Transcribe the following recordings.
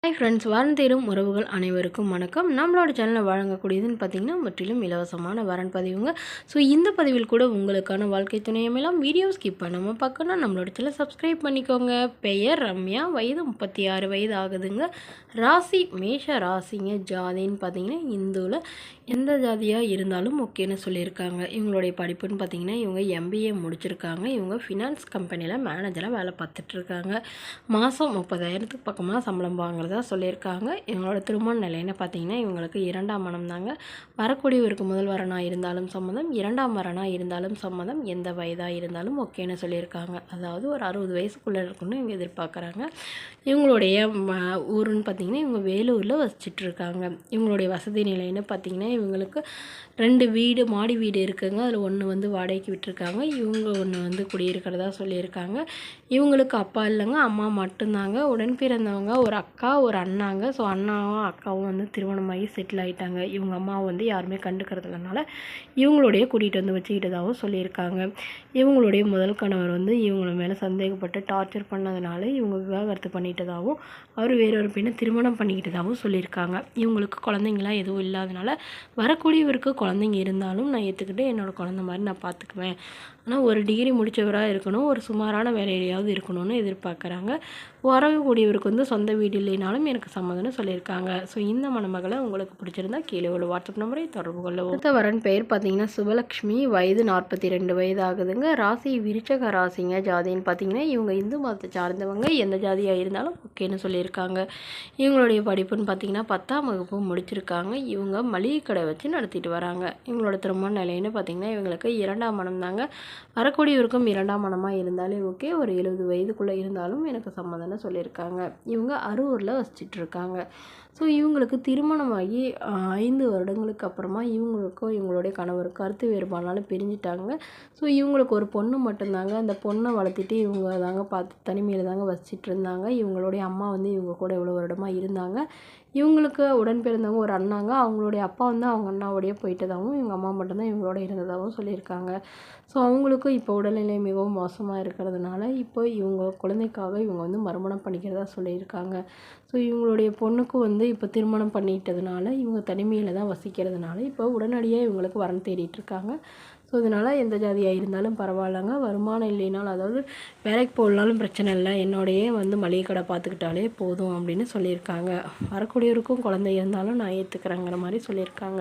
Hi friends, வரன் தேடும் உறவுகள் அனைவருக்கும் வணக்கம். நம்மளோட சேனலில் வழங்கக்கூடியதுன்னு பார்த்தீங்கன்னா முற்றிலும் இலவசமான வரன் பதிவுங்க. ஸோ இந்த பதிவில் கூட உங்களுக்கான வாழ்க்கை துணையமெல்லாம் வீடியோ ஸ்கிப் பண்ணாமல் பார்க்கணும். நம்மளோட சேனல் சப்ஸ்கிரைப் பண்ணிக்கோங்க. பெயர் ரம்யா, வயது 36 வயது ஆகுதுங்க. ராசி மேஷ ராசிங்க. ஜாதின்னு பார்த்தீங்கன்னா இந்துவில் எந்த ஜாதியாக இருந்தாலும் ஓகேன்னு சொல்லியிருக்காங்க. இவங்களுடைய படிப்புன்னு பார்த்தீங்கன்னா இவங்க எம்பிஏ முடிச்சிருக்காங்க. இவங்க ஃபினான்ஸ் கம்பெனியில் மேனேஜராக வேலை பார்த்துட்ருக்காங்க. மாதம் 30,000க்கு பக்கமாக சம்பளம் வாங்குறதா சொல்லியிருக்காங்க. இவங்களோட திருமண நிலைன்னு பார்த்தீங்கன்னா இவங்களுக்கு 2ஆம் மனம் தாங்க. வரக்கூடியவருக்கு முதல் வரனாக இருந்தாலும் சம்மதம், 2ஆம் வரனாக இருந்தாலும் சம்மதம், எந்த வயதாக இருந்தாலும் ஓகேன்னு சொல்லியிருக்காங்க. அதாவது ஒரு 60 வயசுக்குள்ளே இருக்குன்னு இவங்க எதிர்பார்க்குறாங்க. இவங்களுடைய ஊருன்னு பார்த்திங்கன்னா இவங்க வேலூரில் வசிச்சிட்ருக்காங்க. இவங்களுடைய வசதி நிலைன்னு பார்த்திங்கன்னா இவங்களுக்கு 2 வீடு, மாடி வீடு இருக்குங்க. அதில் ஒன்று வந்து வாடகைக்கு விட்டுருக்காங்க. இவங்க ஒன்று வந்து குடியிருக்கிறதா சொல்லியிருக்காங்க. இவங்களுக்கு அப்பா இல்லைங்க, அம்மா மட்டும்தாங்க. உடன் பிறந்தவங்க ஒரு அக்கா, ஒரு அண்ணாங்க. ஸோ அண்ணாவும் அக்காவும் வந்து திருமணமாகி செட்டில் ஆகிட்டாங்க. இவங்க அம்மாவை வந்து யாருமே கண்டுக்கிறதுனால இவங்களுடைய கூட்டிகிட்டு வந்து வச்சுக்கிட்டதாகவும் சொல்லியிருக்காங்க. இவங்களுடைய முதல் கணவர் வந்து இவங்கள மேலே சந்தேகப்பட்டு டார்ச்சர் பண்ணதுனால இவங்க விவாகரத்து பண்ணிட்டதாகவும் அவர் வேறொரு பெண்ணை திருமணம் பண்ணிக்கிட்டதாகவும் சொல்லியிருக்காங்க. இவங்களுக்கு குழந்தைங்களாம் எதுவும் இல்லாதனால வரக்கூடியவருக்கு குழந்தைங்க இருந்தாலும் நான் ஏற்றுக்கிட்டு என்னோடய குழந்த மாதிரி நான் பார்த்துக்குவேன். ஆனால் ஒரு டிகிரி முடித்தவராக இருக்கணும், ஒரு சுமாரான வேலையிலையாவது இருக்கணும்னு எதிர்பார்க்குறாங்க. வரக்கூடியவருக்கு வந்து சொந்த வீடு இல்லைனாலும் எனக்கு சம்மதம்னு சொல்லியிருக்காங்க. ஸோ இந்த மணமகளை உங்களுக்கு பிடிச்சிருந்தா கீழே உள்ள வாட்ஸ்அப் நம்பரை தொடர்பு கொள்ளவும். அடுத்த வரன் பெயர் பார்த்தீங்கன்னா சுபலக்ஷ்மி, வயது 42 வயது ஆகுதுங்க. ராசி விருச்சக ராசிங்க. ஜாதின்னு பார்த்தீங்கன்னா இவங்க இந்து மதத்தை சார்ந்தவங்க, எந்த ஜாதியாக இருந்தாலும் ஓகேன்னு சொல்லியிருக்காங்க. இவங்களுடைய படிப்புன்னு பார்த்தீங்கன்னா 10ஆம் வகுப்பு முடிச்சிருக்காங்க. இவங்க மளிகை கடை வச்சு நடத்திட்டு வராங்க. இவங்களோட திருமண நிலைன்னு பார்த்தீங்கன்னா இவங்களுக்கு 2ஆம் மனம் தாங்க. வரக்கூடியவருக்கும் 2ஆம் மனமாக இருந்தாலே ஓகே, ஒரு 70 வயதுக்குள்ளே இருந்தாலும் எனக்கு சம்மதம்னு சொல்லியிருக்காங்க. இவங்க அரூரில் வசிச்சிட்ருக்காங்க. ஸோ இவங்களுக்கு திருமணமாகி 5 வருடங்களுக்கு அப்புறமா இவங்களுக்கும் இவங்களுடைய கணவருக்கும் கருத்து வேறுபாடுனால பிரிஞ்சிட்டாங்க. ஸோ இவங்களுக்கு ஒரு பொண்ணு மட்டும்தாங்க. அந்த பொண்ணை வளர்த்திட்டு இவங்க தாங்க பார்த்து தனிமையில் தாங்க வசிச்சுட்டு இருந்தாங்க. இவங்களுடைய அம்மா வந்து இவங்க கூட இவ்வளோ வருடமாக இருந்தாங்க. இவங்களுக்கு உடன் பிறந்தவங்க ஒரு அண்ணாங்க. அவங்களுடைய அப்பா வந்து அவங்க அண்ணாவோடையே போயிட்டதாகவும் இவங்க அம்மா மட்டும்தான் இவங்களோட இருந்ததாகவும் சொல்லியிருக்காங்க. ஸோ அவங்களுக்கும் இப்போ உடல்நிலை மிகவும் மோசமாக இருக்கிறதுனால இப்போ இவங்க குழந்தைக்காக இவங்க வந்து மறுமணம் பண்ணிக்கிறதா சொல்லியிருக்காங்க. ஸோ இவங்களுடைய பொண்ணுக்கும் வந்து இப்போ திருமணம் பண்ணிட்டதுனால இவங்க தனிமையில் தான் வசிக்கிறதுனால இப்போ உடனடியாக இவங்களுக்கு வரன் தேடிட்டுருக்காங்க. ஸோ இதனால் எந்த ஜாதியாக இருந்தாலும் பரவாயில்லங்க. வருமானம் இல்லைனாலும், அதாவது வேலைக்கு போகலனாலும் பிரச்சனை இல்லை, என்னோடையே வந்து மளிகை கடை பார்த்துக்கிட்டாலே போதும் அப்படின்னு சொல்லியிருக்காங்க. வரக்கூடியவருக்கும் குழந்தை இருந்தாலும் நான் ஏற்றுக்கிறேங்கிற மாதிரி சொல்லியிருக்காங்க.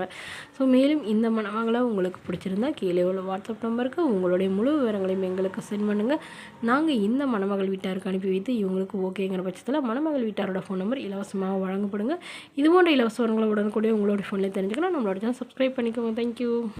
ஸோ மேலும் இந்த மணமகளை உங்களுக்கு பிடிச்சிருந்தா கீழே உள்ள வாட்ஸ்அப் நம்பருக்கு உங்களுடைய முழு விவரங்களையும் எங்களுக்கு சென்ட் பண்ணுங்கள். நாங்கள் இந்த மணமகள் வீட்டாருக்கு அனுப்பி வைத்து இவங்களுக்கு ஓகேங்கிற பட்சத்தில் மணமகள் வீட்டாரோட ஃபோன் நம்பர் இலவசமாக வழங்கப்படுங்க. இது போன்ற இலவச வரங்களை உடனுக்குடைய உங்களோட ஃபோன்லேயே தெரிஞ்சுக்கணும். நம்மளோட சேனல் சப்ஸ்கிரைப் பண்ணிக்கோங்க. தேங்க்யூ.